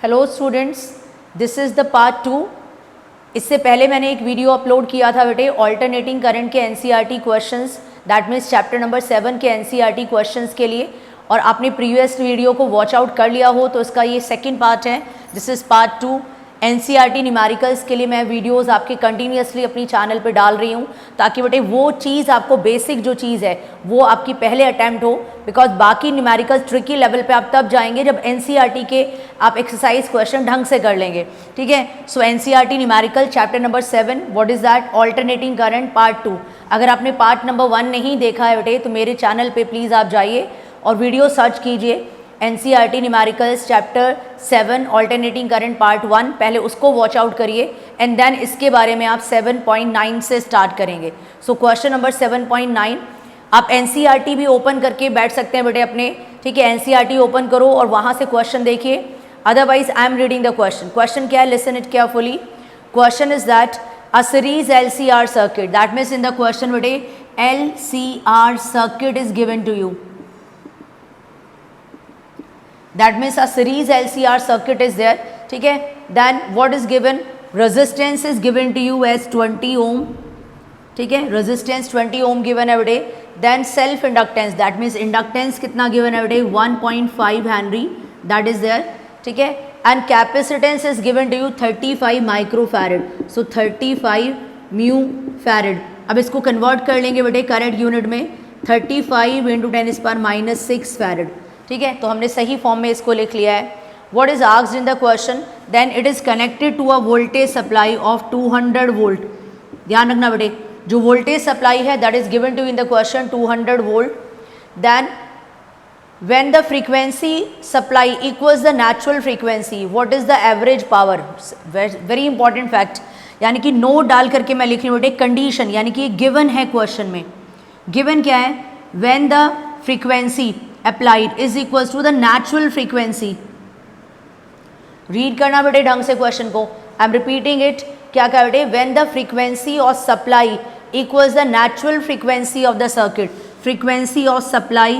Hello students, this is the part 2। इससे पहले मैंने एक वीडियो अपलोड किया था बेटे ऑल्टरनेटिंग करंट के NCERT questions, that means chapter number 7 के एनसीईआरटी क्वेश्चंस के लिए, और आपने प्रीवियस वीडियो को वॉच आउट कर लिया हो तो इसका ये सेकंड पार्ट है। This is part 2। NCERT numericals के लिए मैं वीडियोस आपके कंटिन्यूसली अपनी चैनल पे डाल रही हूँ ताकि बेटे वो चीज़ आपको बेसिक जो चीज़ है वो आपकी पहले अटैम्प्ट हो, बिकॉज बाकी न्यूमेरिकल ट्रिकी लेवल पे आप तब जाएंगे जब एनसीईआरटी के आप एक्सरसाइज क्वेश्चन ढंग से कर लेंगे। ठीक है, so NCERT numerical chapter number 7, what is that, alternating current part 2। अगर आपने पार्ट नंबर 1 नहीं देखा है बेटे तो मेरे चैनल पर प्लीज़ आप जाइए और वीडियो सर्च कीजिए NCERT numericals chapter 7 alternating current part 1, पहले उसको वॉच आउट करिए एंड देन इसके बारे में आप 7.9 से स्टार्ट करेंगे। सो क्वेश्चन नंबर 7.9, आप एनसीईआरटी भी ओपन करके बैठ सकते हैं बेटे अपने। ठीक है, एनसीईआरटी ओपन करो और वहाँ से क्वेश्चन देखिए, otherwise I am reading the question. Question क्या है, listen it carefully. Question is that a series LCR circuit, that means in the question बेटे LCR circuit is given to you. That means a series LCR circuit is there. ठीक है, then what is given, resistance is given to you as 20 ohm. ठीक है, resistance 20 ohm given है बेटे। then self inductance, that means inductance कितना given है बेटे, 1.5 Henry, that is there. ठीक है, and capacitance is given to you 35 microfarad, so 35 mu farad। अब इसको convert कर लेंगे बेटे करंट यूनिट में, 35 × 10⁻⁻6 farad। ठीक है, तो हमने सही फॉर्म में इसको लिख लिया है। What is asked in the question, then it is connected to a voltage supply of 200 volt. ध्यान रखना बेटे, जो वोल्टेज सप्लाई है that is given to in the question 200 volt. Then when the frequency supply equals the natural frequency, what is the average power. Very important fact, यानी कि note डाल करके मैं लिख रही हूँ बेटे कंडीशन, यानी कि गिवन है क्वेश्चन में। गिवन क्या है, when the frequency applied is equals to the natural frequency। Read करना बेटे ढंग से क्वेश्चन को, आई एम रिपीटिंग इट। क्या क्या बेटे, when the frequency of supply equals the natural frequency of the circuit, frequency of supply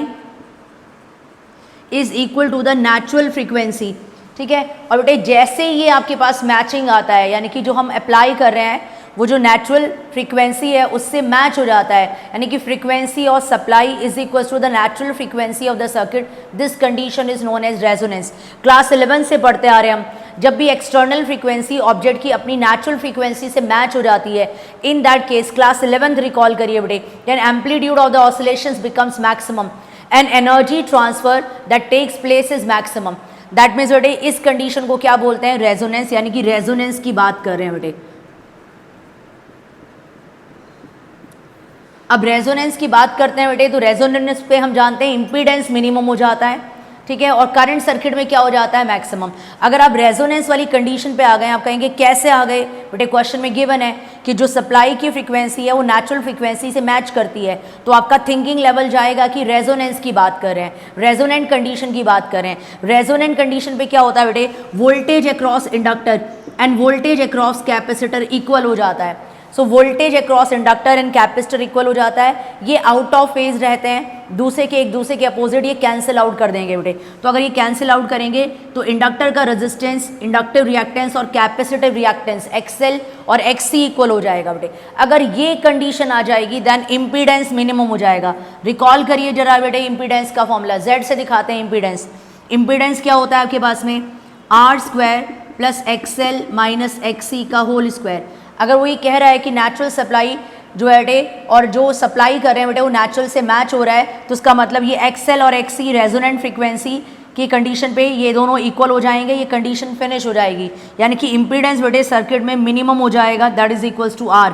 is equal to the natural frequency। ठीक है, और बेटे जैसे ये आपके पास मैचिंग आता है, यानी कि जो हम अप्लाई कर रहे हैं वो जो नेचुरल फ्रीक्वेंसी है उससे मैच हो जाता है, यानी कि frequency of supply is equal to the natural frequency of the circuit, this condition is known as resonance. Class 11 से पढ़ते आ रहे हैं हम, जब भी एक्सटर्नल फ्रीक्वेंसी ऑब्जेक्ट की अपनी नेचुरल फ्रीक्वेंसी से मैच हो जाती है, in that case class 11 recall करिए बेटे, then amplitude of the oscillations becomes maximum and energy transfer that takes place is maximum. That means बेटे इस कंडीशन को क्या बोलते हैं, रेजोनेंस, यानी कि रेजोनेंस की बात कर रहे हैं बेटे। अब रेजोनेंस की बात करते हैं बेटे, तो रेजोनेंस पे हम जानते हैं इम्पीडेंस मिनिमम हो जाता है। ठीक है, और करंट सर्किट में क्या हो जाता है, मैक्सिमम। अगर आप रेजोनेंस वाली कंडीशन पे आ गए, आप कहेंगे कैसे आ गए बेटे, क्वेश्चन में गिवन है कि जो सप्लाई की फ्रीक्वेंसी है वो नेचुरल फ्रीक्वेंसी से मैच करती है, तो आपका थिंकिंग लेवल जाएगा कि रेजोनेंस की बात कर रहे हैं, रेजोनेंट कंडीशन की बात कर रहे हैं। रेजोनेंट कंडीशन पे क्या होता है बेटे, voltage across inductor end voltage across capacitor equal हो जाता है। So voltage across inductor and capacitor equal हो जाता है, ये आउट ऑफ फेज रहते हैं, दूसरे के एक दूसरे के अपोजिट, ये कैंसिल आउट कर देंगे बेटे। तो अगर ये कैंसिल आउट करेंगे तो इंडक्टर का रेजिस्टेंस, इंडक्टिव रिएक्टेंस और कैपेसिटिव रिएक्टेंस XL और XC इक्वल हो जाएगा बेटे। अगर ये कंडीशन आ जाएगी देन इम्पीडेंस मिनिमम हो जाएगा। रिकॉल करिए जरा बेटे इम्पीडेंस का फॉर्मूला, Z से दिखाते हैं इम्पीडेंस। इम्पीडेंस क्या होता है आपके पास में, R² plus XL minus XC का होल स्क्वायर। अगर वो ये कह रहा है कि नेचुरल सप्लाई जो है बेटे, और जो सप्लाई कर रहे हैं बेटे वो नेचुरल से मैच हो रहा है, तो उसका मतलब ये XL और XC रेजोनेंट फ्रीक्वेंसी की कंडीशन पे ये दोनों इक्वल हो जाएंगे, ये कंडीशन फिनिश हो जाएगी, यानी कि इम्पीडेंस बेटे सर्किट में मिनिमम हो जाएगा, that is equals to R।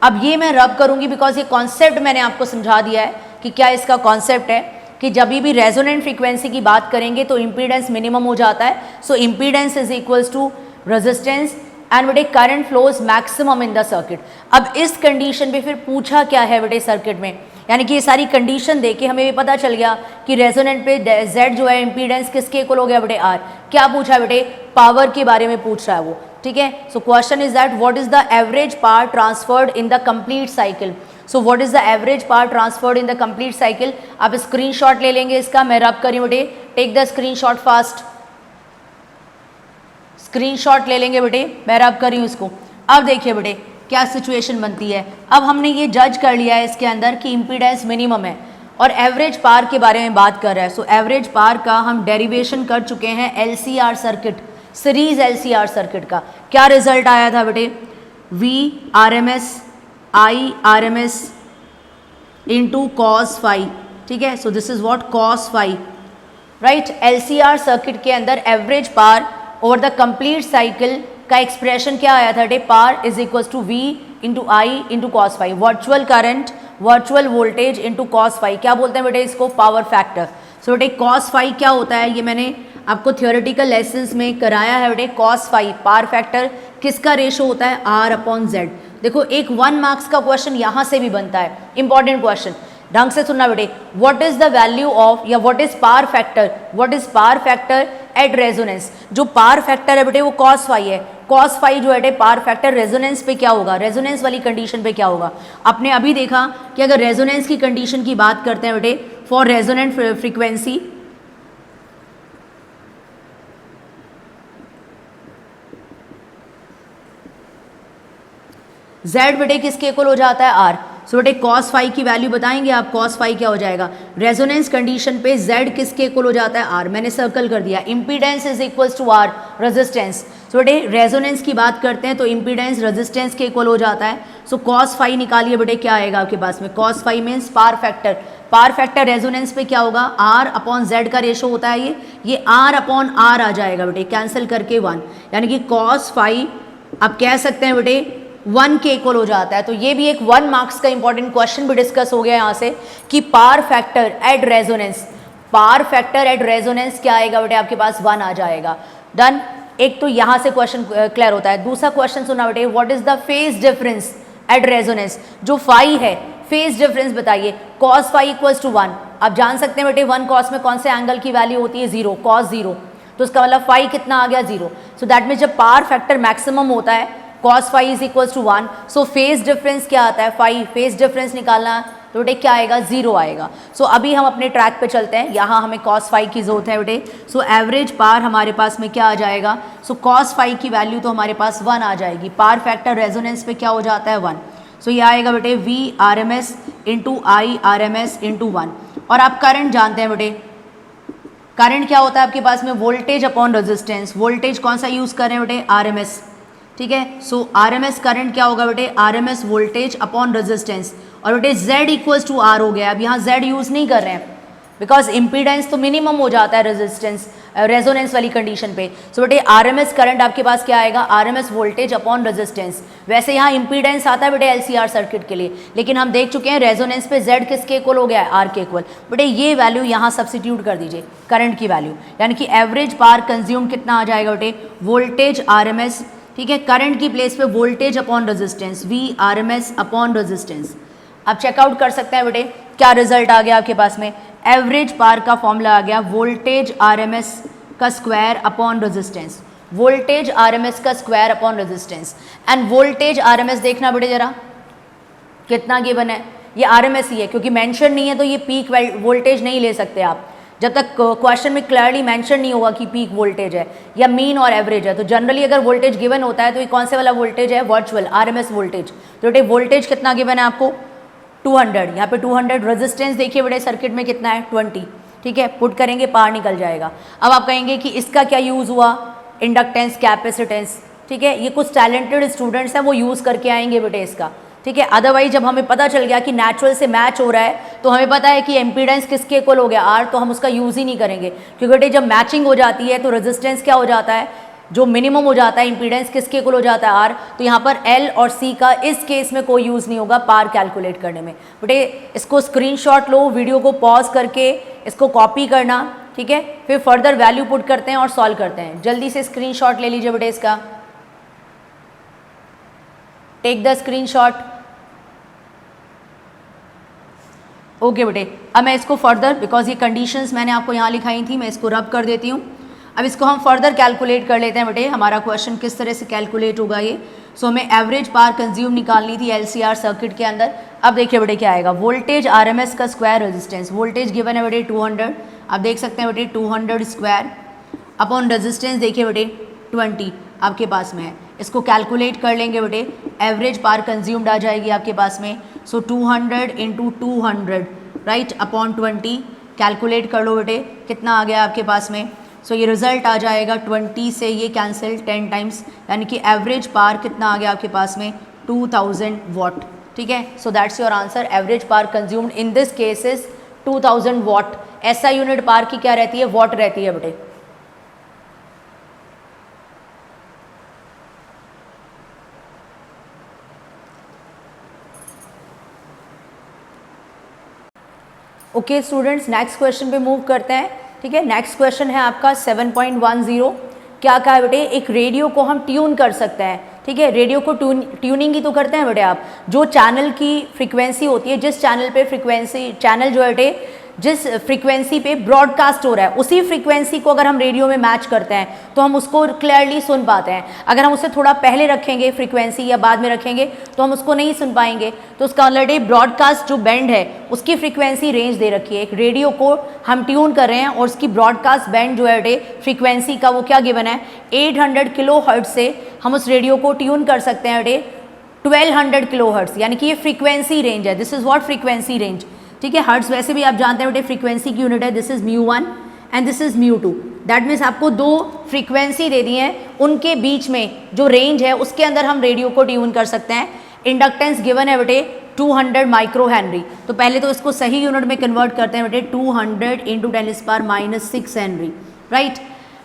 अब ये मैं रब करूँगी बिकॉज ये कॉन्सेप्ट मैंने आपको समझा दिया है कि क्या इसका कॉन्सेप्ट है, कि जब भी रेजोनेंट फ्रीक्वेंसी की बात करेंगे तो इम्पीडेंस मिनिमम हो जाता है। So impedance is equals to resistance and बेटे current flows maximum in the circuit. अब इस कंडीशन पे फिर पूछा क्या है बेटे सर्किट में, यानी कि ये सारी कंडीशन देके हमें भी पता चल गया कि रेजोनेंट पे Z जो है इम्पीडेंस किसके इक्वल हो गया बेटे, R। क्या पूछा बेटे, पावर के बारे में पूछ रहा है वो। ठीक है, so question is that what is the average power transferred in the complete cycle. So what is the average power transferred in the complete cycle. आप स्क्रीनशॉट ले लेंगे इसका, मैं रब करी बेटे, take the screenshot fast. Screenshot ले लेंगे बेटे, मैं रब कर रही हूँ इसको। अब देखिए बेटे क्या सिचुएशन बनती है। अब हमने ये जज कर लिया है इसके अंदर कि इम्पीडेंस मिनिमम है और एवरेज पार के बारे में बात कर रहा है। सो एवरेज पार का हम डेरिवेशन कर चुके हैं LCR circuit, series LCR circuit का। क्या रिजल्ट आया था बेटे, VRMS IRMS into cos phi, ठीक है। So this is what cos phi, right. LCR circuit के अंदर average power over the complete cycle का एक्सप्रेशन क्या आया था बेटे, power is equal to V into I into cos phi, virtual current virtual voltage into cos phi. क्या बोलते हैं बेटे इसको, पावर फैक्टर। सो बेटे कॉस फाई क्या होता है, ये मैंने आपको थियोरेटिकल लेसन्स में कराया है बेटे। कॉस फाई पावर फैक्टर किसका रेशो होता है, R/Z। देखो एक 1 मार्क्स का क्वेश्चन यहाँ से भी बनता है, इंपॉर्टेंट क्वेश्चन, ढंग से सुनना बेटे। What is the value of या what is power factor, what is power factor at resonance. जो पावर फैक्टर है बेटे वो कॉस फाई है। कॉस फाई जो है पावर फैक्टर रेजोनेंस पे क्या होगा, रेजोनेंस वाली कंडीशन पे क्या होगा। आपने अभी देखा कि अगर रेजोनेंस की कंडीशन की बात करते हैं बेटे, फॉर रेजोनेंट फ्रीक्वेंसी Z बेटे किसके इक्वल हो जाता है, R। सो बेटे कॉस फाई की वैल्यू बताएंगे आप, कॉस फाई क्या हो जाएगा, रेजोनेंस कंडीशन पे Z किसके इक्वल हो जाता है, R। मैंने सर्कल कर दिया। Impedance is equals to R, resistance. So बेटे रेजोनेंस की बात करते हैं तो इम्पीडेंस रेजिस्टेंस के इक्वल हो जाता है। सो कॉस फाई निकालिए बेटे, क्या आएगा आपके पास में, cos phi means power factor. Power factor resonance पे क्या होगा, R/Z का रेशो होता है ये R/R आ जाएगा बेटे, कैंसिल करके 1, यानी कि कॉस फाई आप कह सकते हैं बेटे 1 के इक्वल हो जाता है। तो ये भी एक 1 मार्क्स का इंपॉर्टेंट क्वेश्चन भी डिस्कस हो गया यहाँ से कि power factor at resonance, power factor at resonance क्या आएगा बेटे आपके पास, 1 आ जाएगा। डन। एक तो यहाँ से क्वेश्चन क्लियर होता है। दूसरा क्वेश्चन सुना बेटे, what is the phase difference at resonance. जो फाई है फेज डिफरेंस बताइए, कॉस फाई इक्वल्स टू 1। आप जान सकते हैं बेटे 1 कॉस में कौन से एंगल की वैल्यू होती है, 0, कॉस 0। तो उसका मतलब फाई कितना आ गया, 0। सो दैट मीन्स जब पावर फैक्टर मैक्सिमम होता है cos phi is equals to 1। So phase difference क्या आता है, फाई, फेज डिफरेंस निकालना तो बेटे क्या आएगा, 0 आएगा। सो अभी हम अपने ट्रैक पे चलते हैं, यहाँ हमें cos फाई की जरूरत है बेटे। सो एवरेज पावर हमारे पास में क्या आ जाएगा, सो cos फाई की वैल्यू तो हमारे पास 1 आ जाएगी। पावर फैक्टर रेजोनेंस पे क्या हो जाता है, 1। सो ये आएगा बेटे VRMS इंटू IRMS इंटू 1। और आप करंट जानते हैं बेटे, करंट क्या होता है आपके पास में, वोल्टेज अपॉन रेजिस्टेंस। वोल्टेज कौन सा यूज़ कर रहे हैं बेटे, RMS, ठीक है। सो RMS करंट क्या होगा बेटे, RMS वोल्टेज अपॉन रेजिस्टेंस। और बेटे Z इक्वल्स टू R हो गया। अब यहाँ Z यूज़ नहीं कर रहे हैं बिकॉज इम्पीडेंस तो मिनिमम हो जाता है रेजिस्टेंस रेजोनेंस वाली कंडीशन पे। सो बेटे RMS करंट आपके पास क्या आएगा, RMS वोल्टेज अपॉन रेजिस्टेंस। वैसे यहाँ इम्पीडेंस आता है बेटे LCR सर्किट के लिए, लेकिन हम देख चुके हैं रेजोनेंस पे Z किसके इक्वल हो गया है, R के इक्वल। बेटे ये वैल्यू यहाँ सब्सिट्यूट कर दीजिए, करंट की वैल्यू, यानी कि एवरेज पावर कंज्यूम कितना आ जाएगा बेटे, वोल्टेज RMS, ठीक है, करंट की प्लेस पे voltage upon resistance, VRMS upon resistance. आप चेकआउट कर सकते हैं बेटे क्या रिजल्ट आ गया आपके पास में, एवरेज पावर का फॉर्मूला आ गया वोल्टेज RMS का square upon resistance, voltage RMS का square upon resistance. End voltage RMS देखना बेटे जरा कितना गिवन है, ये RMS ही है, क्योंकि मेंशन नहीं है तो ये पीक वोल्टेज नहीं ले सकते आप जब तक क्वेश्चन में क्लियरली मेंशन नहीं होगा कि पीक वोल्टेज है या मीन और एवरेज है। तो जनरली अगर वोल्टेज गिवन होता है तो ये कौन से वाला वोल्टेज है, वर्चुअल RMS वोल्टेज। तो बेटे वोल्टेज कितना गिवन है आपको, 200, यहाँ पे 200। रेजिस्टेंस देखिए बेटे सर्किट में कितना है, 20, ठीक है, पुट करेंगे पार निकल जाएगा। अब आप कहेंगे कि इसका क्या यूज़ हुआ, इंडक्टेंस, कैपेसिटेंस, ठीक है, ये कुछ टैलेंटेड स्टूडेंट्स हैं वो यूज़ करके आएंगे बेटे इसका, ठीक है। अदरवाइज जब हमें पता चल गया कि नेचुरल से मैच हो रहा है तो हमें पता है कि इम्पीडेंस किसके इक्वल हो गया, R, तो हम उसका यूज़ ही नहीं करेंगे, क्योंकि बेटे जब मैचिंग हो जाती है तो रेजिस्टेंस क्या हो जाता है, जो मिनिमम हो जाता है, इम्पीडेंस किसके इक्वल हो जाता है, R। तो यहाँ पर L और C का इस केस में कोई यूज़ नहीं होगा पार कैलकुलेट करने में। बेटे इसको स्क्रीनशॉट लो, वीडियो को पॉज करके इसको कॉपी करना, ठीक है, फिर फर्दर वैल्यू पुट करते हैं और सॉल्व करते हैं। जल्दी से स्क्रीनशॉट ले लीजिए बेटे इसका, टेक द स्क्रीनशॉट। ओके बेटे, अब मैं इसको फर्दर, बिकॉज ये कंडीशंस मैंने आपको यहाँ लिखाई थी, मैं इसको रब कर देती हूँ। अब इसको हम फर्दर कैलकुलेट कर लेते हैं बेटे, हमारा क्वेश्चन किस तरह से कैलकुलेट होगा ये। सो हमें एवरेज पावर कंज्यूम निकालनी थी LCR सर्किट के अंदर। अब देखिए बेटे क्या आएगा, वोल्टेज RMS का स्क्वायर रेजिस्टेंस, वोल्टेज गिवन है बेटे 200, आप देख सकते हैं बेटे 200 स्क्वायर अपॉन रेजिस्टेंस देखिए बेटे 20 आपके पास में है। इसको कैलकुलेट कर लेंगे बेटे, एवरेज पावर कंज्यूम्ड आ जाएगी आपके पास में। सो 200 इंटू 200 राइट अपॉन 20 कैलकुलेट कर लो बेटे, कितना आ गया आपके पास में। सो ये रिजल्ट आ जाएगा 20 से ये कैंसिल 10 टाइम्स, यानी कि एवरेज पावर कितना आ गया आपके पास में 2000 वॉट। ठीक है, so that's your answer. Average power consumed in this case is 2000 what. ऐसा यूनिट पावर की क्या रहती है, वॉट रहती है बेटे। ओके स्टूडेंट्स, नेक्स्ट क्वेश्चन पे मूव करते हैं। ठीक है, नेक्स्ट क्वेश्चन है आपका 7.10। क्या कहा है बेटे, एक रेडियो को हम ट्यून कर सकते हैं। ठीक है, रेडियो को ट्यूनिंग ही तो करते हैं बेटे आप। जो चैनल की फ्रीक्वेंसी होती है, जिस चैनल पे फ्रीक्वेंसी, चैनल जो है बेटे जिस फ्रीक्वेंसी पे ब्रॉडकास्ट हो रहा है, उसी फ्रीक्वेंसी को अगर हम रेडियो में मैच करते हैं तो हम उसको क्लियरली सुन पाते हैं। अगर हम उसे थोड़ा पहले रखेंगे फ्रीक्वेंसी या बाद में रखेंगे तो हम उसको नहीं सुन पाएंगे। तो उसका ऑलरेडी ब्रॉडकास्ट जो बैंड है उसकी फ्रीक्वेंसी रेंज दे रखी है। एक रेडियो को हम ट्यून कर रहे हैं और उसकी ब्रॉडकास्ट बैंड जो है बेटे फ्रीक्वेंसी का वो क्या गिवन है 800 किलो हर्ट्ज से हम उस रेडियो को ट्यून कर सकते हैं बेटे 1200 किलो हर्ट्ज, यानी कि ये फ्रीक्वेंसी रेंज है। This is what frequency range. ठीक है, हर्ट्ज वैसे भी आप जानते हैं बेटे फ्रीक्वेंसी की यूनिट है। This is μ1 and this is μ2। That means आपको दो फ्रीक्वेंसी दे दी हैं, उनके बीच में जो रेंज है उसके अंदर हम रेडियो को ट्यून कर सकते हैं। इंडक्टेंस गिवन है बेटे 200 माइक्रो हेनरी। तो पहले तो इसको सही यूनिट में कन्वर्ट करते हैं बेटे 200 इंटू 10⁻⁻6 हेनरी राइट।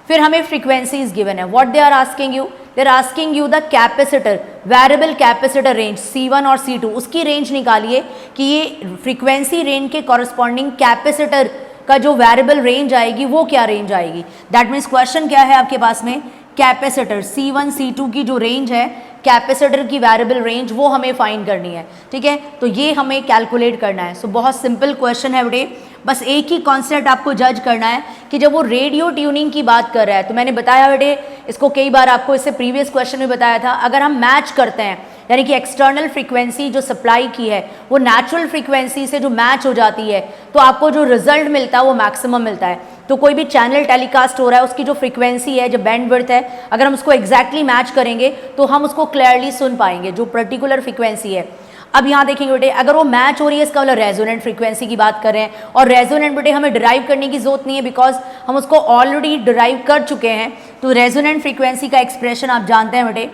फिर हमें फ्रीक्वेंसीज गिवन है। What they are asking you, they are asking you the capacitor, variable capacitor range C1 और C2, उसकी रेंज निकालिए कि ये फ्रीक्वेंसी रेंज के कॉरस्पॉन्डिंग कैपेसिटर का जो वेरिएबल रेंज आएगी वो क्या रेंज आएगी। दैट मीन्स क्वेश्चन क्या है आपके पास में, कैपेसिटर C1 C2 की जो रेंज है, कैपेसिटर की वेरिएबल रेंज, वो हमें फाइंड करनी है। ठीक है, तो ये हमें कैलकुलेट करना है। सो बहुत सिंपल क्वेश्चन है बेटे, बस एक ही कॉन्सेप्ट आपको जज करना है कि जब वो रेडियो ट्यूनिंग की बात कर रहा है, तो मैंने बताया बेटे इसको कई बार आपको, इससे प्रीवियस क्वेश्चन में बताया था, अगर हम मैच करते हैं यानी कि एक्सटर्नल फ्रीक्वेंसी जो सप्लाई की है वो नेचुरल फ्रीक्वेंसी से जो मैच हो जाती है तो आपको जो रिजल्ट मिलता है वो मैक्सिमम मिलता है। तो कोई भी चैनल टेलीकास्ट हो रहा है उसकी जो फ्रीक्वेंसी है, जो बैंडविड्थ है, अगर हम उसको एग्जैक्टली मैच करेंगे तो हम उसको क्लियरली सुन पाएंगे जो पर्टिकुलर फ्रीक्वेंसी है। अब यहाँ देखेंगे बेटे, अगर वो मैच हो रही है इसका मतलब रेजोनेंट फ्रीक्वेंसी की बात कर रहे हैं, और रेजोनेंट बेटे हमें डिराइव करने की जरूरत नहीं है बिकॉज हम उसको ऑलरेडी डिराइव कर चुके हैं। तो रेजोनेंट फ्रीक्वेंसी का एक्सप्रेशन आप जानते हैं बेटे,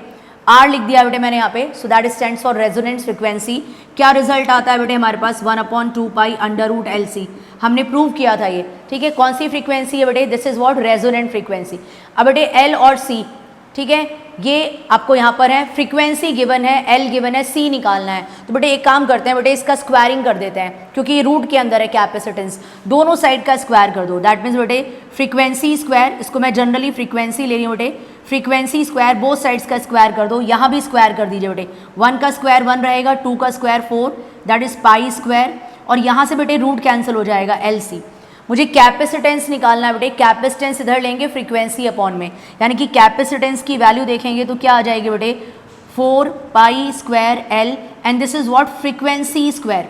आर लिख दिया बेटे मैंने यहाँ पे। So that stands for resonance frequency. क्या रिजल्ट आता है बेटे हमारे पास 1/2π√LC। हमने प्रूव किया था ये। ठीक है, कौन सी फ्रीक्वेंसी है बेटे, this is what resonant frequency. अब बेटे एल और सी, ठीक है, ये आपको यहाँ पर है, फ्रीक्वेंसी गिवन है, एल गिवन है, सी निकालना है। तो बेटे एक काम करते हैं बेटे, इसका स्क्वायरिंग कर देते हैं क्योंकि ये रूट के अंदर है कैपेसिटेंस, दोनों साइड का स्क्वायर कर दो। दैट मीन्स बेटे फ्रीक्वेंसी स्क्वायर, इसको मैं जनरली फ्रीक्वेंसी ले रही हूँ बेटे, फ्रीक्वेंसी स्क्वायर बोथ साइड्स का स्क्वायर कर दो। यहाँ भी स्क्वायर कर दीजिए बेटे, 1 का स्क्वायर 1 रहेगा, 2 का square 4, that is pi square, और यहाँ से बेटे रूट कैंसिल हो जाएगा LC। मुझे कैपेसिटेंस निकालना है बेटे, कैपेसिटेंस इधर लेंगे फ्रीक्वेंसी अपॉन में, यानी कि कैपेसिटेंस की वैल्यू देखेंगे तो क्या आ जाएगी बेटे 4π² L and this is what frequency square.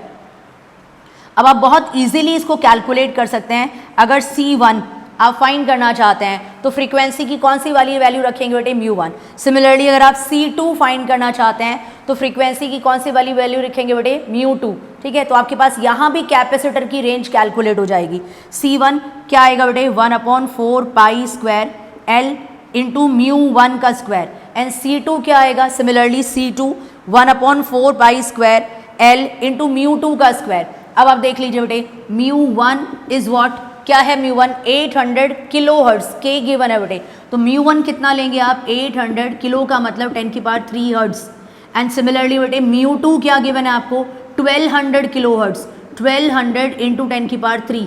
अब आप बहुत इजीली इसको कैलकुलेट कर सकते हैं। अगर C1 आप फाइंड करना चाहते हैं तो फ्रीक्वेंसी की कौन सी वाली वैल्यू रखेंगे बेटे μ1। सिमिलरली अगर आप C2 फाइंड करना चाहते हैं तो फ्रीक्वेंसी की कौन सी वाली वैल्यू रखेंगे बेटे μ2। ठीक है, तो आपके पास यहाँ भी कैपेसिटर की रेंज कैलकुलेट हो जाएगी। C1 क्या आएगा बेटे 1/4π² L इंटू μ1 का स्क्वायर, एंड C2 क्या आएगा, सिमिलरली C2 1/4π² L इंटू μ2 का स्क्वायर। अब आप देख लीजिए बेटे μ1 इज व्हाट, क्या है μ1 800 किलो हर्ट्ज, के गिवन है बेटे, तो μ1 कितना लेंगे आप 800 किलो का मतलब 10⁻³ हर्ट्ज, एंड सिमिलरली बेटे μ2 क्या गिवन है आपको 1200 किलो हर्ट्ज, 1200 इंटू 10⁻³।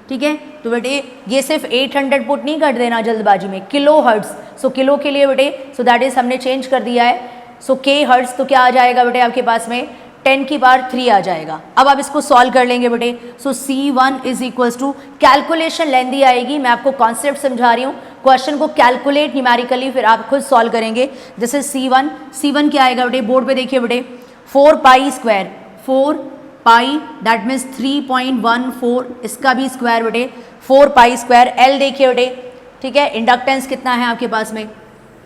ठीक है, तो बेटे ये सिर्फ 800 पुट नहीं कर देना जल्दबाजी में, किलो हर्ट्ज, सो किलो के लिए बेटे, सो दैट इज हमने चेंज कर दिया है, सो के हर्ट्ज, तो क्या आ जाएगा बेटे आपके पास में 10⁻³ आ जाएगा। अब आप इसको सॉल्व कर लेंगे बेटे, so C1 is equals to, calculation lengthy आएगी, मैं आपको कॉन्सेप्ट समझा रही हूँ, क्वेश्चन को कैलकुलेट न्यूमेरिकली फिर आप खुद सॉल्व करेंगे। दिस इज C1 क्या आएगा बेटे, बोर्ड पे देखिए बेटे 4π², 4π दैट मीन्स 3.14, इसका भी स्क्वायर बेटे 4π², L देखिए बेटे। ठीक है, इंडक्टेंस कितना है आपके पास में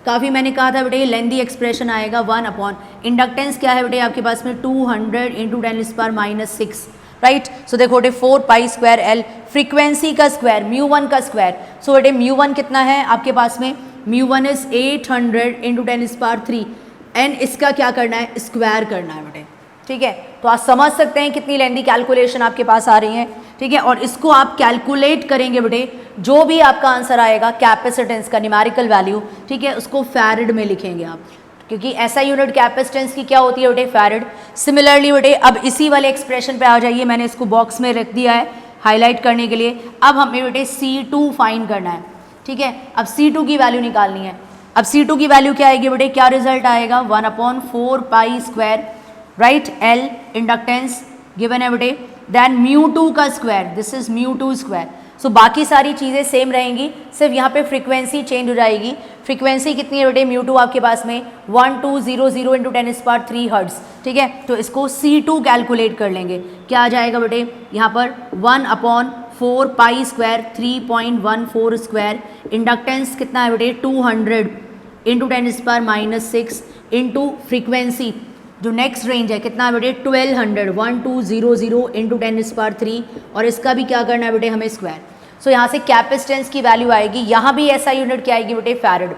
काफ़ी मैंने कहा था बेटे ये लेंदी एक्सप्रेशन आएगा 1 अपॉन इंडक्टेंस क्या है बेटे आपके पास में 200 इंटू 10⁻⁶, राइट। सो देखो बेटे 4 पाई स्क्वायर एल, फ्रीक्वेंसी का स्क्वायर μ1 का स्क्वायर। सो बेटे μ1 कितना है आपके पास में, μ1 इज 800 इंटू 10⁻³ एंड इसका क्या करना है, स्क्वायर करना है बेटे, ठीक है। तो आप समझ सकते हैं कितनी लेंदी कैलकुलेशन आपके पास आ रही है, ठीक है। और इसको आप कैलकुलेट करेंगे बेटे, जो भी आपका आंसर आएगा कैपेसिटेंस का न्यूमेरिकल वैल्यू, ठीक है, उसको फैरड में लिखेंगे आप, क्योंकि ऐसा यूनिट कैपेसिटेंस की क्या होती है बेटे, फैरड। सिमिलरली बेटे अब इसी वाले एक्सप्रेशन पे आ जाइए, मैंने इसको बॉक्स में रख दिया है हाईलाइट करने के लिए। अब हमें बेटे C2 फाइंड करना है, ठीक है। अब C2 की वैल्यू निकालनी है। अब C2 की वैल्यू क्या आएगी बेटे, क्या रिजल्ट आएगा 1/4 pi square, right, L inductance given है बेटे, देन μ2 का स्क्वायर, दिस इज μ2 स्क्वायर। सो बाकी सारी चीज़ें सेम रहेंगी, सिर्फ यहाँ पे फ्रीक्वेंसी चेंज हो जाएगी। फ्रीक्वेंसी कितनी है बेटे, μ2 आपके पास में 1200 इंटू 10⁻³ हर्ट्ज, ठीक है। तो इसको C2 कैलकुलेट कर लेंगे, क्या आ जाएगा बेटे यहाँ पर 1/4 पाई स्क्वायर 3.14 स्क्वायर, इंडक्टेंस कितना है बेटे 200 इंटू 10⁻⁶ इंटू फ्रीक्वेंसी जो नेक्स्ट रेंज है कितना है बेटे 1200 इंटू 10⁻³ और इसका भी क्या करना है बेटे हमें स्क्वायर। सो यहाँ से कैपेसिटेंस की वैल्यू आएगी, यहाँ भी ऐसा यूनिट क्या आएगी बेटे फैरड,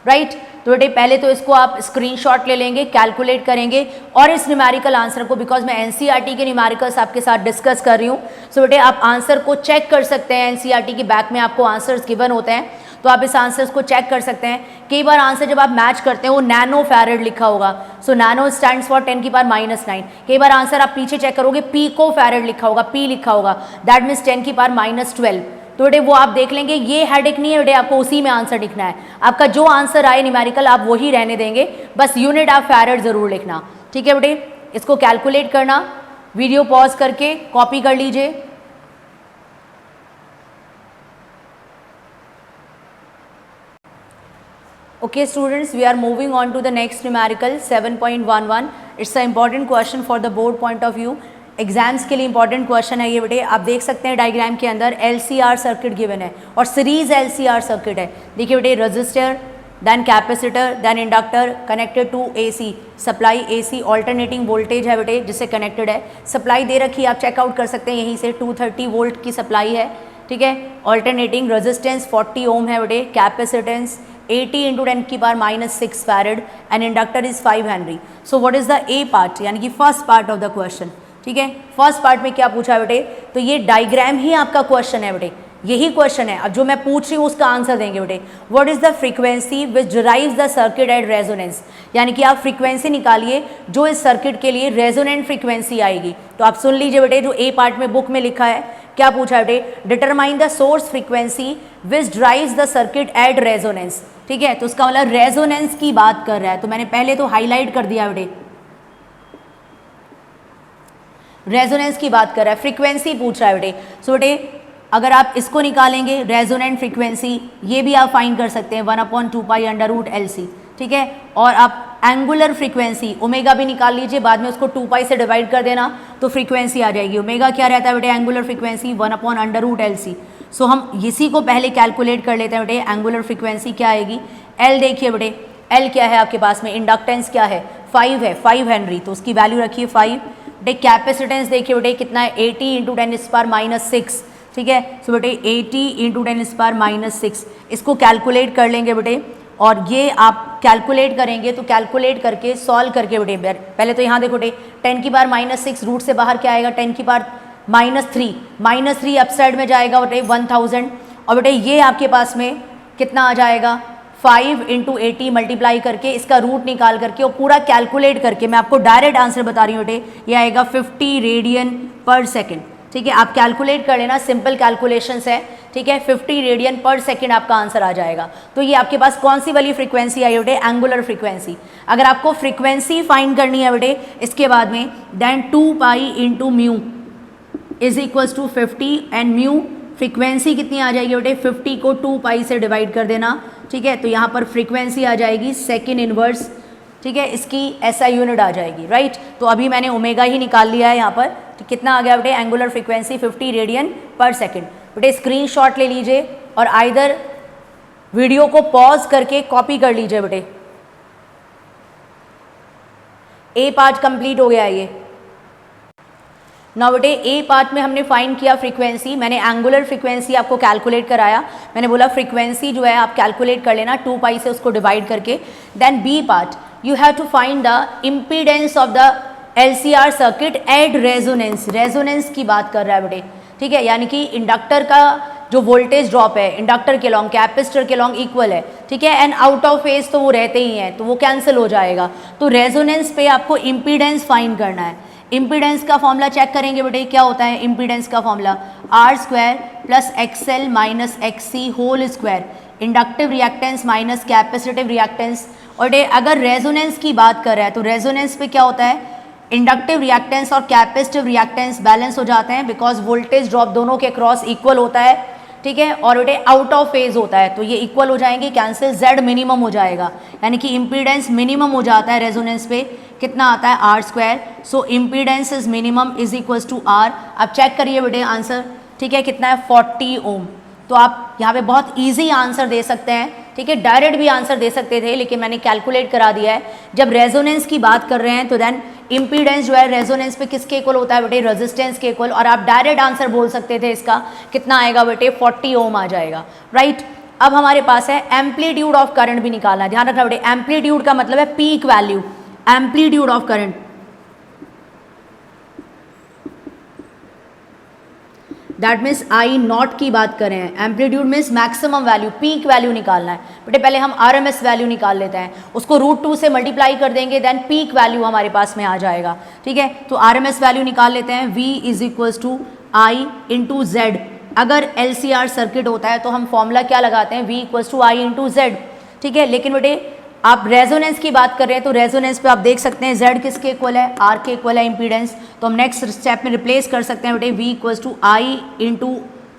राइट। तो बेटे पहले तो इसको आप स्क्रीनशॉट ले लेंगे, कैलकुलेट करेंगे और इस न्यूमेरिकल आंसर को, बिकॉज मैं एनसीईआरटी के न्यूमेरिकल्स आपके साथ डिस्कस कर रही हूँ, सो बेटे आप आंसर को चेक कर सकते हैं। एनसीईआरटी की बैक में आपको आंसर्स गिवन होते हैं, तो आप इस आंसर्स को चेक कर सकते हैं। कई बार आंसर जब आप मैच करते हैं वो नैनो फैरड लिखा होगा, सो नैनो स्टैंड्स फॉर 10⁻⁹। कई बार आंसर आप पीछे चेक करोगे पीको फैरड लिखा होगा, पी लिखा होगा, दैट मीन्स 10⁻12। तो बेटे वो आप देख लेंगे, ये हेडेक नहीं है बेटे, आपको उसी में आंसर लिखना है। आपका जो आंसर आए न्यूमेरिकल आप वही रहने देंगे, बस यूनिट आप फैरड जरूर लिखना, ठीक है बेटे। इसको कैलकुलेट करना, वीडियो पॉज करके कॉपी कर लीजिए। Okay students, we are moving on to the next numerical 7.11. It's an important question for the board point of view. Exams के लिए इंपॉर्टेंट क्वेश्चन है ये बेटे। आप देख सकते हैं डायग्राम के अंदर LCR सर्किट गिवन है और सीरीज LCR सर्किट है। देखिए बेटे resistor, then capacitor, then inductor connected to AC supply, AC alternating voltage है बेटे जिससे कनेक्टेड है। सप्लाई दे रखी है, आप चेकआउट कर सकते हैं यहीं से 230 वोल्ट की सप्लाई है, ठीक है। ऑल्टरनेटिंग रेजिस्टेंस 40 ओम है बेटे, capacitance 80 into 10⁻⁶ farad and inductor is 5 Henry. So what is the A part, यानी कि first part of the question, ठीक है। फर्स्ट पार्ट में क्या पूछा है बेटे, तो ये डायग्राम ही आपका क्वेश्चन है बेटे, यही क्वेश्चन है। अब जो मैं पूछ रही हूँ उसका आंसर देंगे बेटे। What is the frequency which derives the circuit at resonance, यानी कि आप फ्रीक्वेंसी निकालिए जो इस सर्किट के लिए रेजोनेंट फ्रीक्वेंसी आएगी। तो आप सुन लीजिए बेटे, जो ए पार्ट में बुक में लिखा है क्या पूछा है बेटे, determine the source frequency which drives the circuit at resonance, ठीक है। तो उसका मतलब रेजोनेंस की बात कर रहा है, तो मैंने पहले तो हाईलाइट कर दिया बेटे, रेजोनेंस की बात कर रहा है, फ्रीक्वेंसी पूछ रहा है बेटे। सो बेटे अगर आप इसको निकालेंगे रेजोनेंट फ्रीक्वेंसी, ये भी आप फाइंड कर सकते हैं 1/2 पाई √LC, ठीक है। और आप एंगुलर फ्रीक्वेंसी ओमेगा भी निकाल लीजिए, बाद में उसको 2 पाई से डिवाइड कर देना तो फ्रीक्वेंसी आ जाएगी। ओमेगा क्या रहता है बेटे, एंगुलर फ्रीक्वेंसी 1/√LC। सो हम इसी को पहले कैलकुलेट कर लेते हैं बेटे, एंगुलर फ्रीक्वेंसी क्या आएगी। एल देखिए बेटे, एल क्या है आपके पास में, इंडक्टेंस क्या है 5 है, 5 हेनरी, तो उसकी वैल्यू रखिए 5 बेटे। कैपेसिटेंस देखिए बेटे कितना है 80 इंटू 10⁻⁶, ठीक है। सो बेटे 80 इंटू 10⁻⁶, इसको कैलकुलेट कर लेंगे बेटे। और ये आप कैलकुलेट करेंगे तो कैलकुलेट करके सॉल्व करके बेटे, पहले तो यहाँ देखो बेटे 10⁻⁶ रूट से बाहर क्या आएगा 10⁻⁻3, -3 अपसाइड में जाएगा बेटे 1000। और बेटे ये आपके पास में कितना आ जाएगा 5 इंटू 80 मल्टीप्लाई करके इसका रूट निकाल करके और पूरा कैलकुलेट करके मैं आपको डायरेक्ट आंसर बता रही हूँ बेटे, ये आएगा 50 रेडियन पर सेकेंड, ठीक है। आप कैलकुलेट कर लेना, सिंपल कैलकुलेशंस है, ठीक है। 50 रेडियन पर सेकेंड आपका आंसर आ जाएगा। तो ये आपके पास कौन सी वाली फ्रीक्वेंसी आई बेटे, एंगुलर फ्रीक्वेंसी। अगर आपको फ्रीक्वेंसी फाइंड करनी है बेटे इसके बाद में, then 2 pi into mu is equals to 50 and mu frequency कितनी आ जाएगी बेटे, 50 को 2 पाई से डिवाइड कर देना, ठीक है। तो यहाँ पर फ्रीक्वेंसी आ जाएगी सेकेंड इनवर्स, ठीक है, इसकी SI यूनिट आ जाएगी, राइट। तो अभी मैंने ओमेगा ही निकाल लिया है यहाँ पर, तो कितना आ गया बेटे, एंगुलर फ्रीक्वेंसी 50 रेडियन पर सेकेंड। बेटे स्क्रीनशॉट ले लीजिए और आइदर वीडियो को पॉज करके कॉपी कर लीजिए बेटे। ए पार्ट कंप्लीट हो गया ये। ना बेटे ए पार्ट में हमने फाइंड किया फ्रीक्वेंसी, मैंने एंगुलर फ्रीक्वेंसी आपको कैलकुलेट कराया, मैंने बोला फ्रीक्वेंसी जो है आप कैलकुलेट कर लेना 2 पाई से उसको डिवाइड करके। Then B part you have to find the impedance of the LCR circuit at resonance. Resonance की बात कर रहा है बेटे, ठीक है, यानी कि इंडक्टर का जो वोल्टेज ड्रॉप है इंडक्टर के लॉन्ग कैपेसिटर के लॉन्ग इक्वल है, ठीक है, एंड आउट ऑफ फेज तो वो रहते ही हैं तो वो कैंसिल हो जाएगा। तो रेजोनेंस पे आपको इम्पीडेंस फाइंड करना है। इम्पीडेंस का फॉर्मूला चेक करेंगे बेटे, क्या होता है इम्पीडेंस का formula, R² plus XL minus XC whole square, inductive reactance minus capacitive reactance. और अगर रेजोनेंस की बात कर रहा है तो रेजोनेंस पे क्या होता है, इंडक्टिव रिएक्टेंस और कैपेसिटिव रिएक्टेंस बैलेंस हो जाते हैं बिकॉज वोल्टेज ड्रॉप दोनों के क्रॉस इक्वल होता है, ठीक है, और बेटे आउट ऑफ फेज होता है तो ये इक्वल हो जाएंगे, कैंसिल, Z मिनिमम हो जाएगा, यानी कि इम्पीडेंस मिनिमम हो जाता है रेजोनेंस पे, कितना आता है R²। So impedance is minimum is equals to R। अब चेक करिए बेटे आंसर, ठीक है, कितना है 40 ओम। तो आप यहाँ पे बहुत इजी आंसर दे सकते हैं, ठीक है, डायरेक्ट भी आंसर दे सकते थे लेकिन मैंने कैलकुलेट करा दिया है। जब रेजोनेंस की बात कर रहे हैं तो देन इम्पीडेंस जो है रेजोनेंस पे किसके इक्वल होता है बेटे, रेजिस्टेंस के इक्वल, और आप डायरेक्ट आंसर बोल सकते थे इसका, कितना आएगा बेटे 40 ओम आ जाएगा, राइट। अब हमारे पास है एम्पलीट्यूड ऑफ करंट भी निकालना है, ध्यान रखना बेटे, एम्पलीट्यूड का मतलब है peak value, amplitude of current, that means I not की बात कर रहे हैं। Amplitude means maximum value, peak value निकालना है बेटे। पहले हम RMS वैल्यू निकाल लेते हैं, उसको √2 से मल्टीप्लाई कर देंगे, देन पीक वैल्यू हमारे पास में आ जाएगा, ठीक है। तो RMS वैल्यू निकाल लेते हैं, V is equals to I into Z। अगर LCR सर्किट होता है तो हम फॉर्मूला क्या लगाते हैं, V equals to I into Z, ठीक है। लेकिन बेटे आप रेजोनेंस की बात कर रहे हैं तो रेजोनेंस पे आप देख सकते हैं Z किसके इक्वल है, R के इक्वल है इम्पीडेंस, तो हम नेक्स्ट स्टेप में रिप्लेस कर सकते हैं बेटे V equals to I into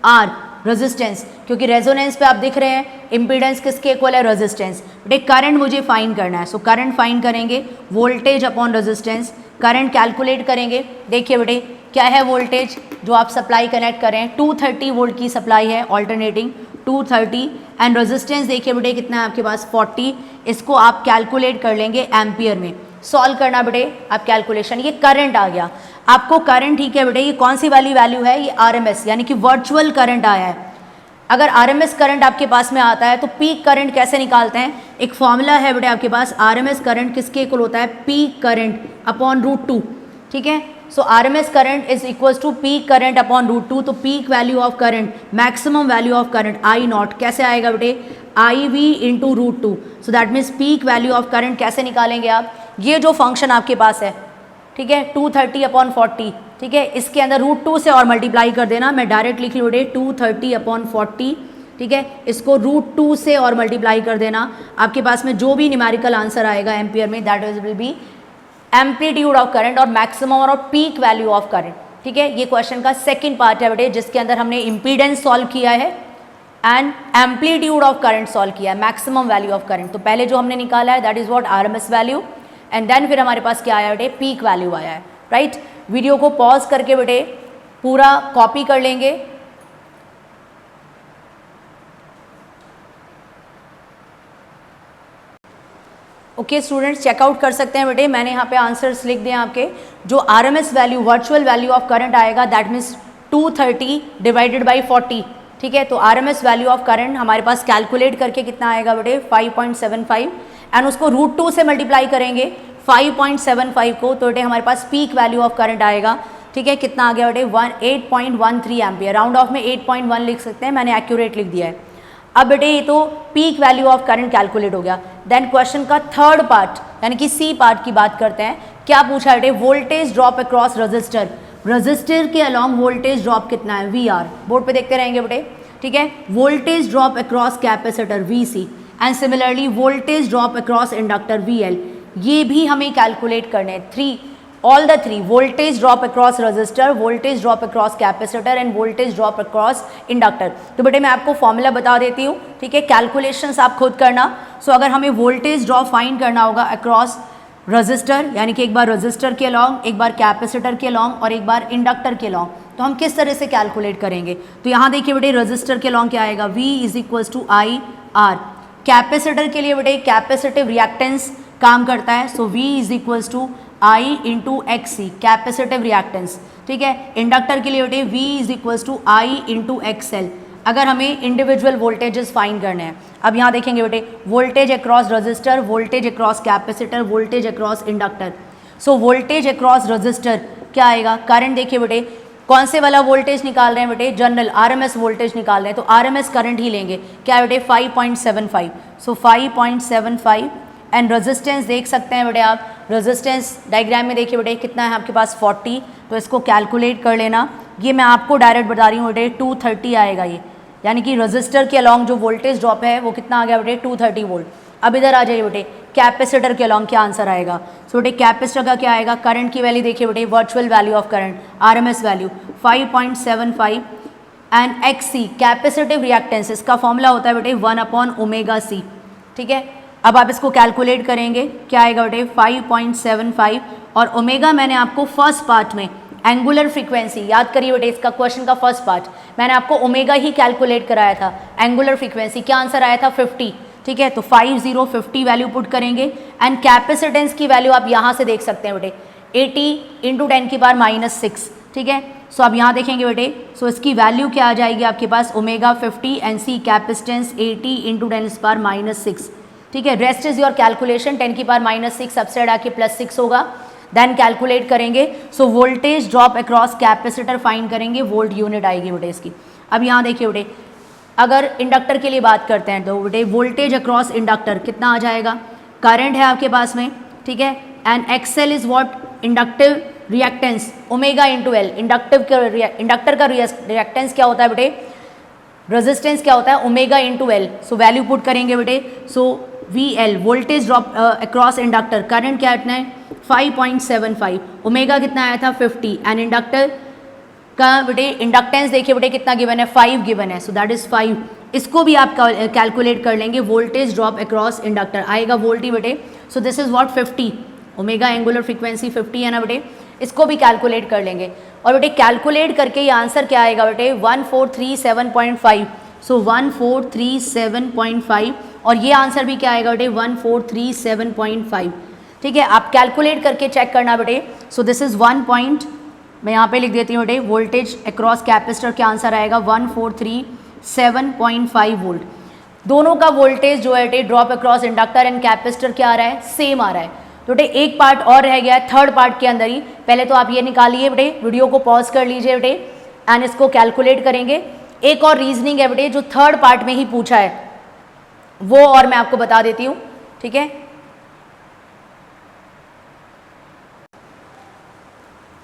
R resistance, क्योंकि रेजोनेंस पे आप दिख रहे हैं इम्पीडेंस किसके इक्वल है, रेजिस्टेंस। बेटे करंट मुझे फाइंड करना है, सो करंट फाइंड करेंगे, voltage upon resistance, current calculate करेंगे। देखिए बेटे क्या है वोल्टेज जो आप सप्लाई कनेक्ट करें, 230 वोल्ट की सप्लाई है ऑल्टरनेटिंग 230, एंड रेजिस्टेंस देखिए बेटे कितना है आपके पास 40, इसको आप कैलकुलेट कर लेंगे एम्पियर में, सॉल्व करना बेटे आप कैलकुलेशन। ये करंट आ गया आपको, करंट, ठीक है बेटे, ये कौन सी वाली वैल्यू है, ये RMS यानी कि वर्चुअल करंट आया है। अगर RMS करंट आपके पास में आता है तो पीक करंट कैसे निकालते हैं, एक फॉर्मूला है बेटे आपके पास, RMS करंट किसके इक्वल होता है, पीक करंट अपॉन √2, ठीक है। सो RMS current is equals to peak current upon √2, तो peak value of current, maximum value of current I nought कैसे आएगा बेटे, IV into √2। So that means peak value of current कैसे निकालेंगे आप, ये जो फंक्शन आपके पास है, ठीक है, 230 अपॉन 40, ठीक है, इसके अंदर √2 से और मल्टीप्लाई कर देना, मैं डायरेक्ट लिख रही हूँ बेटे 230 अपॉन 40, ठीक है, इसको √2 से और मल्टीप्लाई कर देना, आपके पास में जो भी न्यूमेरिकल आंसर आएगा एम्पियर में that will be amplitude of current और मैक्सिमम और पीक वैल्यू ऑफ करंट, ठीक है। ये क्वेश्चन का सेकंड पार्ट है बेटे जिसके अंदर हमने इम्पीडेंस सॉल्व किया है and amplitude of current solve किया है, मैक्सिमम वैल्यू ऑफ करंट। तो पहले जो हमने निकाला है that is what RMS value, and then फिर हमारे पास क्या आया बेटे, पीक वैल्यू आया है, राइट। वीडियो को पॉज करके बेटे पूरा कॉपी कर लेंगे, ओके स्टूडेंट्स चेकआउट कर सकते हैं बेटे, मैंने यहाँ पे आंसर्स लिख दिए आपके। जो RMS value virtual value of current आएगा दैट मीन्स 230 डिवाइडेड बाई 40, ठीक है। तो RMS वैल्यू ऑफ करंट हमारे पास कैलकुलेट करके कितना आएगा बेटे 5.75, एंड उसको √2 से मल्टीप्लाई करेंगे 5.75 को, तो बेटे हमारे पास पीक वैल्यू ऑफ करंट आएगा, ठीक है, कितना आ गया बेटे 8.13 एम्पियर, राउंड ऑफ में 8.1 लिख सकते हैं, मैंने एक्यूरेट लिख दिया है। अब बेटे ये तो peak value of current calculate हो गया। देन क्वेश्चन का थर्ड पार्ट यानी कि C पार्ट की बात करते हैं। क्या पूछा बेटे, voltage drop across register, register के अलॉन्ग वोल्टेज ड्रॉप कितना है VR, बोर्ड पे देखते रहेंगे बेटे, ठीक है। Voltage drop across capacitor VC and similarly voltage drop across inductor VL, ये भी हमें कैलकुलेट करने हैं। All the three, voltage drop across register, voltage drop across capacitor end voltage drop across inductor. तो बेटे मैं आपको फॉर्मूला बता देती हूँ, ठीक है, कैलकुलेशंस आप खुद करना। सो अगर हमें वोल्टेज ड्रॉप फाइंड करना होगा अक्रॉस रजिस्टर, यानी कि एक बार रजिस्टर के अलॉन्ग, एक बार कैपेसिटर के अलॉन्ग और एक बार इंडक्टर के अलॉन्ग, तो हम किस तरह से कैलकुलेट करेंगे। तो यहाँ देखिए बेटे रजिस्टर के अलॉन्ग क्या आएगा, V is equals to I R. Capacitor के लिए बेटे कैपेसिटिव रिएक्टेंस काम करता है, so V is equals to I into X C, capacitive reactance. ठीक है, इंडक्टर के लिए बेटे V is equals to I into X L, अगर हमें इंडिविजुअल वोल्टेजेस फाइंड करने हैं। अब यहाँ देखेंगे बेटे voltage across register, voltage across capacitor, voltage across inductor. So voltage across register क्या आएगा, करंट देखिए बेटे कौन से वाला वोल्टेज निकाल रहे हैं बेटे, जनरल आरएमएस वोल्टेज निकाल रहे हैं, तो आरएमएस करंट ही लेंगे। क्या है बेटे 5.75, सो 5.75 एंड रेजिस्टेंस देख सकते हैं बेटे आप, रेजिस्टेंस डायग्राम में देखिए बेटे कितना है आपके पास 40, तो इसको कैलकुलेट कर लेना। ये मैं आपको डायरेक्ट बता रही हूँ बेटे 230 आएगा ये, यानी कि रजिस्टर के अलॉन्ग जो वोल्टेज ड्रॉप है वो कितना आ गया बेटे 230 वोल्ट। अब इधर आ जाइए बेटे कैपेसिटर के अलॉन्ग क्या आंसर आएगा, सो बेटे कैपेसिटर का क्या आएगा, करंट की वैल्यू देखिए बेटे virtual value of current RMS value 5.75 and X C capacitive reactance, इसका फॉर्मूला होता है बेटे 1/ओमेगा-c। ठीक है, अब आप इसको कैलकुलेट करेंगे क्या आएगा बेटे 5.75 और ओमेगा मैंने आपको फर्स्ट पार्ट में एंगुलर फ्रीक्वेंसी याद करिए बेटे, इसका क्वेश्चन का फर्स्ट पार्ट मैंने आपको ओमेगा ही कैलकुलेट कराया था, एंगुलर फ्रीक्वेंसी क्या आंसर आया था 50। ठीक है, तो 50 वैल्यू पुट करेंगे एंड कैपेसिटेंस की वैल्यू आप यहाँ से देख सकते हैं बेटे 80 इंटू 10⁻�6। ठीक है, सो अब यहाँ देखेंगे बेटे, सो इसकी वैल्यू क्या आ जाएगी आपके पास omega 50 and C capacitance 80 into 10⁻�6। ठीक है, रेस्ट इज योर कैलकुलेशन, 10⁻�6 सबसे आके +6 होगा, देन कैलकुलेट करेंगे। So voltage drop across capacitor find करेंगे, वोल्ट यूनिट आएगी बेटे इसकी। अब यहाँ देखिए बेटे अगर इंडक्टर के लिए बात करते हैं तो बेटे वोल्टेज अक्रॉस इंडक्टर कितना आ जाएगा, करंट है आपके पास में। ठीक है, and XL is what inductive reactance omega into L, inductor का रिएक्टेंस क्या होता है बेटे, रेजिस्टेंस क्या होता है omega into L. So value put करेंगे बेटे, so V L voltage drop across inductor, current क्या इतना है 5.75, ओमेगा कितना आया था 50 एंड इंडक्टर का बेटे इंडक्टेंस देखिए बेटे कितना गिवन है 5 गिवन है, सो दैट इज 5। इसको भी आप कैलकुलेट कर लेंगे, वोल्टेज ड्रॉप अक्रॉस इंडक्टर आएगा वोल्ट ही बेटे, सो this is what 50, omega angular frequency 50 है ना बेटे, इसको भी कैलकुलेट कर लेंगे। और बेटे कैलकुलेट करके ये आंसर क्या आएगा बेटे 1437.5, सो 1437.5 और ये आंसर भी क्या आएगा बेटे 1437.5। ठीक है, आप कैलकुलेट करके चेक करना बेटे। सो दिस इज 1 पॉइंट, मैं यहाँ पे लिख देती हूँ बेटे वोल्टेज अक्रॉस कैपेसिटर क्या आंसर आएगा 1437.5 वोल्ट। दोनों का वोल्टेज जो है बेटे drop across inductor and capacitor क्या आ रहा है, सेम आ रहा है। तो बेटे एक पार्ट और रह गया है थर्ड पार्ट के अंदर ही, पहले तो आप ये निकालिए बेटे, वीडियो को पॉज कर लीजिए बेटे एंड इसको कैलकुलेट करेंगे। एक और रीजनिंग है बेटे जो थर्ड पार्ट में ही पूछा है वो और मैं आपको बता देती हूँ। ठीक है,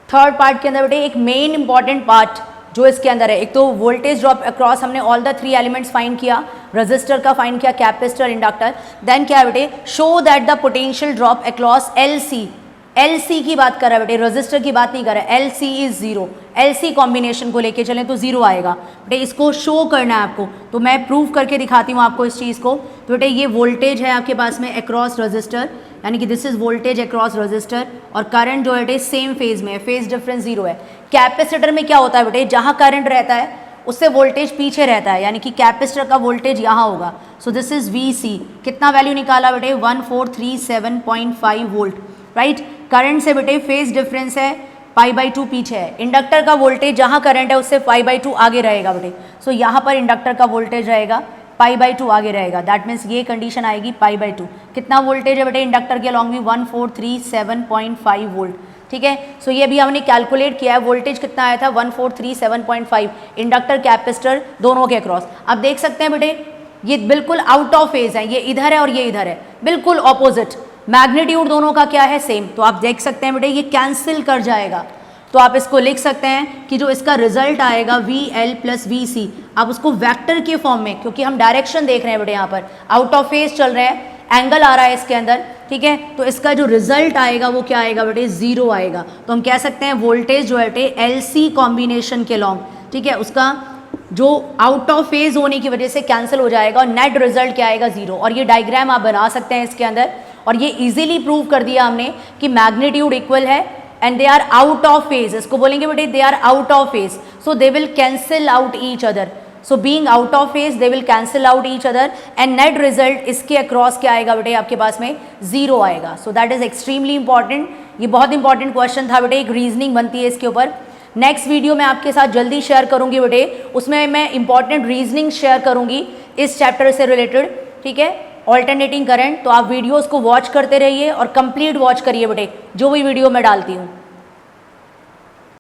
थर्ड पार्ट के अंदर बेटे एक मेन इंपॉर्टेंट पार्ट जो इसके अंदर है, एक तो वोल्टेज ड्रॉप अक्रॉस हमने ऑल द 3 एलिमेंट्स फाइंड किया, रेजिस्टर का फाइंड किया, कैपेसिटर, इंडक्टर, देन क्या है बेटे show that the potential drop across LC, LC की बात कर रहा है बेटे, रेजिस्टर की बात नहीं कर रहा है, एलसी इज 0, एलसी कॉम्बिनेशन को लेके चलें तो 0 आएगा बेटे, इसको शो करना है आपको, तो मैं प्रूव करके दिखाती हूँ आपको इस चीज़ को। तो बेटे ये वोल्टेज है आपके पास में अक्रॉस रेजिस्टर, यानी कि this is voltage across resistor और करंट जो है बेटे सेम फेज में है, फेज डिफरेंस 0 है। कैपेसिटर में क्या होता है बेटे, जहाँ करंट रहता है उससे वोल्टेज पीछे रहता है, यानी कि कैपेसिटर का वोल्टेज यहाँ होगा। सो दिस इज वीसी, कितना वैल्यू निकाला बेटे 1437.5 वोल्ट, राइट। करंट से बेटे फेज डिफरेंस है π/2 पीछे है, इंडक्टर का वोल्टेज जहाँ करंट है उससे π/2 आगे रहेगा बेटे, सो यहाँ पर इंडक्टर का वोल्टेज रहेगा π/2 आगे रहेगा, दैट मीन्स ये कंडीशन आएगी π/2। कितना वोल्टेज है बेटे इंडक्टर के अलॉन्ग भी 1437.5 वोल्ट। ठीक है, सो ये भी हमने कैलकुलेट किया है, वोल्टेज कितना आया था 1437.5 इंडक्टर कैपेसिटर दोनों के अक्रॉस। आप देख सकते हैं बेटे ये बिल्कुल आउट ऑफ फेज है, ये इधर है और ये इधर है, बिल्कुल ऑपोजिट, मैग्नीट्यूड दोनों का क्या है सेम, तो आप देख सकते हैं बेटे ये कैंसिल कर जाएगा, तो आप इसको लिख सकते हैं कि जो इसका रिजल्ट आएगा VL + VC, आप उसको वेक्टर के फॉर्म में, क्योंकि हम डायरेक्शन देख रहे हैं बेटे यहाँ पर आउट ऑफ फेज चल रहे हैं, एंगल आ रहा है इसके अंदर, ठीक है, तो इसका जो रिजल्ट आएगा वो क्या आएगा बेटे 0 आएगा। तो हम कह सकते हैं वोल्टेज जो है बेटे LC कॉम्बिनेशन के लॉन्ग, ठीक है, उसका जो आउट ऑफ फेज होने की वजह से कैंसिल हो जाएगा और नेट रिजल्ट क्या आएगा 0। और ये डायग्राम आप बना सकते हैं इसके अंदर, और ये इजीली प्रूव कर दिया हमने कि मैग्नीट्यूड इक्वल है and they are out of phase, इसको बोलेंगे बेटे they are out of phase, so they will cancel out each other. So being out of phase they will cancel out each other and net result इसके across क्या आएगा बेटे आपके पास में 0 आएगा. So that is extremely important. ये बहुत इंपॉर्टेंट क्वेश्चन था बेटे, एक रीजनिंग बनती है इसके ऊपर. नेक्स्ट वीडियो मैं आपके साथ जल्दी शेयर करूंगी बेटे, उसमें मैं इंपॉर्टेंट रीजनिंग शेयर करूंगी इस चैप्टर से रिलेटेड. ठीक है, ऑल्टरनेटिंग करंट. तो आप वीडियोस को वॉच करते रहिए और कंप्लीट वॉच करिए बेटे जो भी वीडियो मैं डालती हूँ.